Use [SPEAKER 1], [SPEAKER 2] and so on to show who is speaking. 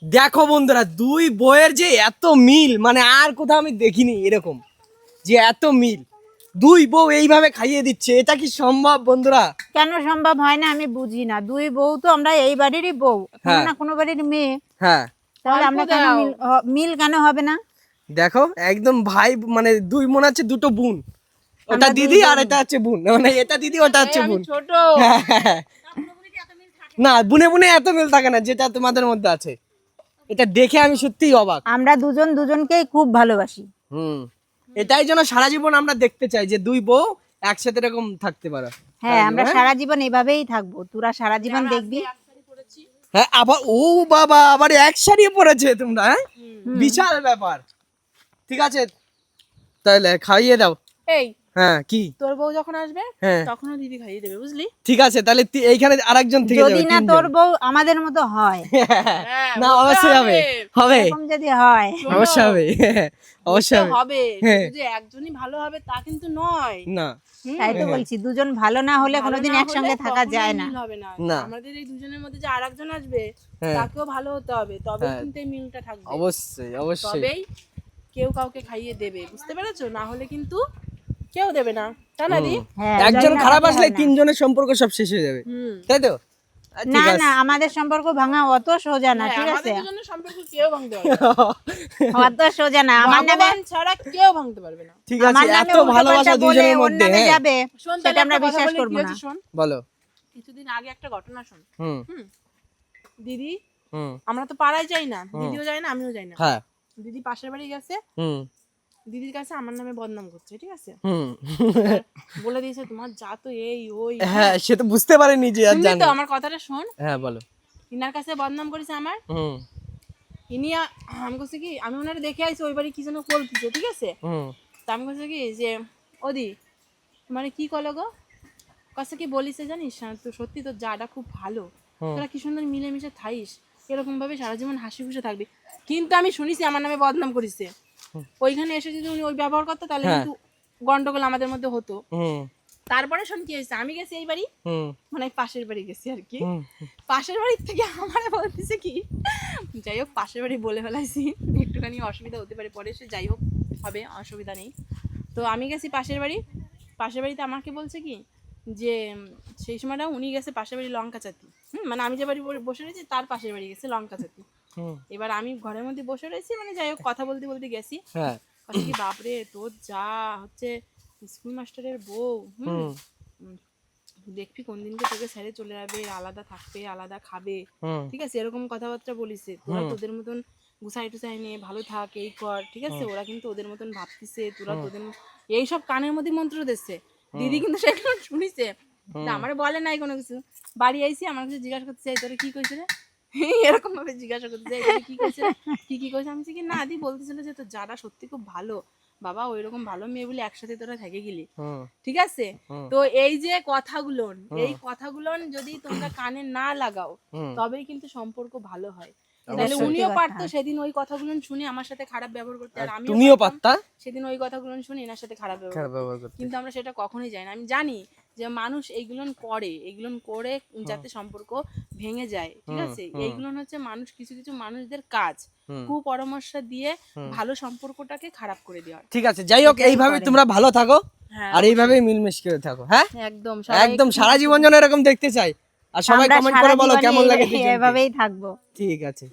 [SPEAKER 1] দেখো বন্ধুরা, দুই বইয়ের যে এত মিল, মানে আর কোথাও আমি দেখিনি এরকম, যে এত মিল। দুই বউ এইভাবে খাইয়ে দিচ্ছে, এটা কি সম্ভব বন্ধুরা?
[SPEAKER 2] কেন সম্ভব হয় না আমি বুঝি না। দুই বউ তো আমরা এই বাড়িরই বউ, কোনো না কোনো বাড়ির মেয়ে।
[SPEAKER 1] হ্যাঁ,
[SPEAKER 2] তাহলে আমরা কেন মিল কেন হবে না?
[SPEAKER 1] দেখো একদম ভাই, মানে দুই মনে হচ্ছে দুটো বোন। ওটা দিদি আর এটা হচ্ছে বোন, মানে এটা দিদি ওটা হচ্ছে বোন।
[SPEAKER 3] ছোট
[SPEAKER 1] না, বুনে বুনে এত মিল থাকে না যেটা তোমাদের মধ্যে আছে। এটা দেখে আমি সত্যিই অবাক।
[SPEAKER 2] আমরা দুজন দুজনকেই খুব ভালোবাসি।
[SPEAKER 1] এটাই যেন সারা জীবন আমরা দেখতে চাই, যে দুই বউ একসাথে এরকম থাকতে পারে।
[SPEAKER 2] হ্যাঁ, আমরা সারা জীবন এভাবেই থাকবো, তোরা সারা জীবন দেখবি।
[SPEAKER 1] হ্যাঁ, আবার ও বাবা, আবার এক শাড়ি পরেছে তোমরা, হ্যাঁ বিশাল ব্যাপার। ঠিক আছে, তাহলে খাইয়ে দাও।
[SPEAKER 3] এই
[SPEAKER 1] হ্যাঁ, কি
[SPEAKER 3] তোর বউ যখন আসবে
[SPEAKER 1] হ্যাঁ
[SPEAKER 3] তখনও দিদি খাইয়ে দেবে, বুঝলি?
[SPEAKER 1] ঠিক আছে, তাহলে এইখানে আরেকজন থেকে
[SPEAKER 2] যদি
[SPEAKER 1] যাবে,
[SPEAKER 2] না
[SPEAKER 1] তিনজন।
[SPEAKER 2] তোর বউ আমাদের মতো হয়,
[SPEAKER 3] হ্যাঁ,
[SPEAKER 1] না
[SPEAKER 3] হতে
[SPEAKER 1] অবশ্যই হবে, হবে
[SPEAKER 2] এরকম যদি হয়,
[SPEAKER 1] অবশ্যই হবে, অবশ্যই
[SPEAKER 3] হতে
[SPEAKER 1] হবে।
[SPEAKER 3] হবে।
[SPEAKER 1] হ্যাঁ।
[SPEAKER 3] শুধু যে একজনই ভালো হবে তা কিন্তু নয়।
[SPEAKER 1] না,
[SPEAKER 2] তাই তো বলছি, দুজন ভালো না হলে
[SPEAKER 3] ভালো
[SPEAKER 2] কোনোদিন
[SPEAKER 3] না
[SPEAKER 2] একসঙ্গে
[SPEAKER 3] হলে
[SPEAKER 2] থাকা
[SPEAKER 3] কখনোই
[SPEAKER 2] যায় না।
[SPEAKER 3] মিল হবে না।
[SPEAKER 1] না।
[SPEAKER 3] আমাদের এই দুজনের মধ্যে যে আরেকজন আসবে
[SPEAKER 1] হ্যাঁ।
[SPEAKER 3] তাকেও ভালো হতে হবে, তবে
[SPEAKER 1] হ্যাঁ।
[SPEAKER 3] কিন্তু এই মিলটা থাকবে।
[SPEAKER 1] অবশ্যই অবশ্যই।
[SPEAKER 3] তবেই কেউ কাউকে খাইয়ে দেবে, বুঝতে পেরেছো? না হলে কিন্তু কেউ দেবে না, তাই না দি?
[SPEAKER 2] হ্যাঁ,
[SPEAKER 1] একজন
[SPEAKER 2] যাই না
[SPEAKER 1] খারাপ
[SPEAKER 2] হলে
[SPEAKER 1] আসলে
[SPEAKER 2] হয় না।
[SPEAKER 1] তিনজনের সম্পর্ক সব শেষ হয়ে যাবে, তাই তো?
[SPEAKER 2] না
[SPEAKER 1] ঠিক আছে।
[SPEAKER 2] না, আমাদের সম্পর্ক ভাঙা অত সোজা না,
[SPEAKER 3] হ্যাঁ,
[SPEAKER 2] ঠিক আছে?
[SPEAKER 3] আমাদের দুজনের সম্পর্ক কেউ ভাঙতে পারবে না।
[SPEAKER 2] অত সোজা না। আমার নামে
[SPEAKER 3] ভগবান ছাড়া কেউ ভাঙতে পারবে না।
[SPEAKER 1] ঠিক আছে,
[SPEAKER 2] আমার নামে
[SPEAKER 1] এত ভালোবাসা
[SPEAKER 2] উল্টোপাল্টা বলে
[SPEAKER 1] দুজনের
[SPEAKER 2] ওর
[SPEAKER 1] মধ্যে,
[SPEAKER 2] নামে
[SPEAKER 1] হ্যাঁ
[SPEAKER 2] যাবে,
[SPEAKER 3] শোন,
[SPEAKER 2] সেটা
[SPEAKER 3] তাহলে
[SPEAKER 2] আমরা
[SPEAKER 3] একটা কথা
[SPEAKER 2] বিশ্বাস
[SPEAKER 3] বলি,
[SPEAKER 2] করব
[SPEAKER 3] কি
[SPEAKER 2] না।
[SPEAKER 3] হয়েছে শোন।
[SPEAKER 1] বলো।
[SPEAKER 3] কিছুদিন আগে একটা ঘটনা শোন।
[SPEAKER 1] হুম
[SPEAKER 3] হুম, দিদি,
[SPEAKER 1] হুম
[SPEAKER 3] আমরা তো পাড়ায় যাই না, দিদিও যায় না, আমিও যাই না।
[SPEAKER 1] হ্যাঁ
[SPEAKER 3] দিদি পাশের বাড়ি গেছে,
[SPEAKER 1] হুম
[SPEAKER 3] দিদির কাছে আমার নামে বদনাম করছে, ঠিক আছে?
[SPEAKER 1] হুম
[SPEAKER 3] এবার বলে দিয়েছে তোমার যা তো এই ওই।
[SPEAKER 1] হ্যাঁ, সে তো বুঝতে পারেনি যে আর
[SPEAKER 3] শুনলি
[SPEAKER 1] জানে।
[SPEAKER 3] তো আমার কথাটা শোন।
[SPEAKER 1] হ্যাঁ বলো।
[SPEAKER 3] ইনার কাছে বদনাম করেছে আমার।
[SPEAKER 1] হুম
[SPEAKER 3] ইনি আমি বলছি কি, আমি ওনারে দেখে আইছি ওই বাড়ি কি যেন বলতেছে, ঠিক আছে?
[SPEAKER 1] হুম
[SPEAKER 3] তা আমি বলছি কি যে ওদি মানে কি কলো গো, কাছে কি বলিস জানিস, তো সত্যি তোর জাটা খুব ভালো, তোরা কি সুন্দর মিলেমিশে থাইস, এরকম ভাবে সারা জীবন হাসি খুশি থাকবি। কিন্তু আমি শুনিছি আমার নামে বদনাম করিছে। ওইখানে এসে যদি উনি ওই ব্যবহার করতো তাহলে কিন্তু গন্ডগোল আমাদের মধ্যে হতো।
[SPEAKER 1] হুম
[SPEAKER 3] তারপরে শোন কি হয়েছে, আমি গেছি এই বাড়ি,
[SPEAKER 1] হুম
[SPEAKER 3] মানে পাশের বাড়ি গেছি আর কি। পাশের বাড়ির থেকে আমার বলতেছে কি, যাই হোক পাশের বাড়ি বলে ফেলাইছি, একটুখানি অসুবিধা হতে পারে পরে, সে যাই হোক হবে, অসুবিধা নেই। তো আমি গেছি পাশের বাড়ি, পাশের বাড়িতে আমাকে বলছে কি যে সেই সময়টা উনি গেছে পাশের বাড়ি লঙ্কা চাতি, মানে আমি যে বাড়ি বসে রয়েছি তার পাশের বাড়ি গেছে লঙ্কা চাতি। এবার আমি ঘরের মধ্যে বসে রয়েছি, মানে যাই হোক কথা বলতে বলতে গেছি, কি বাপরে তোর যা হচ্ছে স্কুল মাস্টারের বউ, দেখবি কোন দিনকে তোকে ছেড়ে চলে যাবে, আলাদা থাকবে আলাদা খাবে, ঠিক আছে, এরকম কথাবার্তা বলিছে। তোরা তোদের মতন গুছাই টুছাই নিয়ে ভালো থাক, এই কর, ঠিক আছে? ওরা কিন্তু ওদের মতন ভাবতেছে, তোরা তোদের এইসব কানের মধ্যে মন্ত্র দিচ্ছে। দিদি কিন্তু সেগুলো শুনিছে, আমার বলে নাই কোনো কিছু। বাড়ি আইসি আমার কাছে জিজ্ঞাসা করতে চাই তোরা কি কইছে রে, এরকম ভাবে জিজ্ঞাসা করতে চাই কি কইছে, কি কইছে। আমি কি না দি বলতেছিল যে তোর যারা সত্যি খুব ভালো বাবা, ওই রকম ভালো মেয়ে বলে একসাথে তোরা থেকে গেলি, ঠিক আছে? তো এই যে কথাগুলো, এই কথাগুলো যদি তোমরা কানে না লাগাও তবেই কিন্তু সম্পর্ক ভালো হয়। তাহলে উনিও পারতো সেদিন ওই কথাগুলো শুনে আমার সাথে খারাপ ব্যবহার করতে, আর
[SPEAKER 1] তুমিও পারতা
[SPEAKER 3] সেদিন ওই কথাগুলো শুনে এনার সাথে খারাপ ব্যবহার করতে। কিন্তু আমরা সেটা কখনোই যাই না। আমি জানি যে মানুষ এইগুলো করে যাতে সম্পর্ক ভেঙে যায়, ঠিক আছে? এইগুলো হচ্ছে মানুষ, কিছু কিছু মানুষদের কাজ, কুপরামর্শ দিয়ে ভালো সম্পর্কটাকে খারাপ করে দেওয়া।
[SPEAKER 1] ঠিক আছে, যাই হোক এইভাবে তোমরা ভালো থাকো, আর এইভাবেই মিলমিশ করে থাকো। হ্যাঁ
[SPEAKER 3] একদম
[SPEAKER 1] একদম সারা জীবন যেন এরকম দেখতে চাই। আর সবাই কমেন্ট করে বলো কেমন লাগে,
[SPEAKER 2] এভাবেই থাকবো।
[SPEAKER 1] ঠিক আছে।